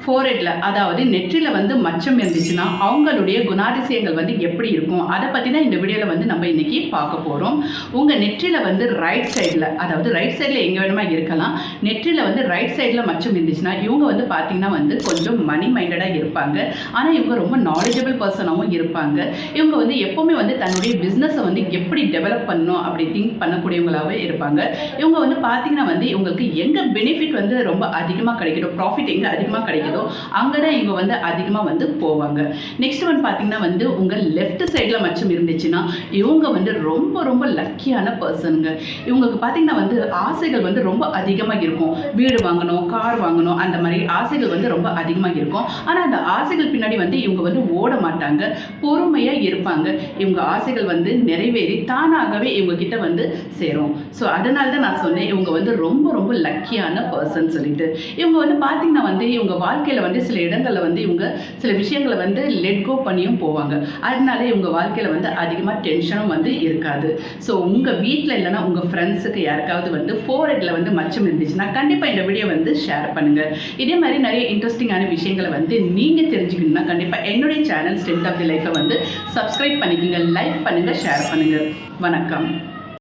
ஃபோர்ஹெட்ல அதாவது நெற்றில வந்து மச்சம் இருந்துச்சுன்னா அவங்களுடைய குணாதிசயங்கள் வந்து எப்படி இருக்கும் அதை பற்றி தான் இந்த வீடியோவில் வந்து நம்ம இன்னைக்கு பார்க்க போகிறோம். உங்கள் நெற்றில வந்து ரைட் சைடில், அதாவது ரைட் சைடில் எங்கே வேணுமா இருக்கலாம், நெற்றில வந்து ரைட் சைடில் மச்சம் இருந்துச்சுன்னா இவங்க வந்து பார்த்தீங்கன்னா வந்து கொஞ்சம் மணி மைண்டடாக இருப்பாங்க. ஆனால் இவங்க ரொம்ப நாலேஜபிள் பர்சனாகவும் இருப்பாங்க. இவங்க வந்து எப்போவுமே வந்து தன்னுடைய பிஸ்னஸை வந்து எப்படி டெவலப் பண்ணணும் அப்படி திங்க் பண்ணக்கூடியவங்களாகவே இருப்பாங்க. இவங்க வந்து பார்த்தீங்கன்னா வந்து இவங்களுக்கு எங்கே பெனிஃபிட் வந்து ரொம்ப அதிகமாக கிடைக்குதோ, ப்ராஃபிட் எங்கே அதிகமாக கிடைக்குதோ அங்கே தான் இவங்க வந்து அதிகமாக வந்து போவாங்க. நெக்ஸ்ட் வந்து பார்த்தீங்கன்னா வந்து உங்கள் லெஃப்ட் சைடில் மச்சம் இருந்துச்சுன்னா இவங்க வந்து ரொம்ப ரொம்ப லக்கியான பர்சனுங்க. இவங்களுக்கு பார்த்தீங்கன்னா வந்து ஆசைகள் வந்து ரொம்ப அதிகமாக இருக்கும். வீடு வாங்கணும், கார் வாங்கணும், அந்த மாதிரி ஆசைகள் வந்து ரொம்ப அதிகமாக இருக்கும். ஆனால் அந்த ஆசைகள் பின்னாடி வந்து இவங்க வந்து ஓட மாட்டாங்க, பொறுமையாக இருப்பாங்க. இவங்க ஆசைகள் வந்து நிறைவேறி தானாகவே இவங்க கிட்ட வந்து சேரும். ஸோ அதனால தான் நான் சொன்னேன் இவங்க வந்து ரொம்ப ரொம்ப லக்கியான பர்சன் சொல்லிட்டு. இவங்க வந்து பார்த்தீங்கன்னா வந்து இவங்க வாழ்க்கையில் வந்து சில இடங்களில் வந்து இவங்க சில விஷயங்களை வந்து லெட் கோ பண்ணியும் போவாங்க. அதனால இவங்க வாழ்க்கையில் வந்து அதிகமாக டென்ஷனும் வந்து இருக்காது. ஸோ உங்கள் வீட்டில் இல்லைன்னா உங்கள் ஃப்ரெண்ட்ஸுக்கு யாருக்காவது வந்து ஃபோர்ஹெட்டில் வந்து மச்சம் இருந்துச்சுன்னா கண்டிப்பாக இந்த வீடியோ வந்து ஷேர் பண்ணுங்கள். இதே மாதிரி நிறைய இன்ட்ரெஸ்டிங்கான விஷயங்களை வந்து நீங்கள் தெரிஞ்சுக்கணுன்னா கண்டிப்பாக என்னுடைய சேனல் ஸ்ட்ரென்த் ஆஃப் தி லைஃப்பை வந்து சப்ஸ்கிரைப் பண்ணிக்கோங்க, லைக் பண்ணுங்கள், ஷேர் பண்ணுங்கள். வணக்கம்.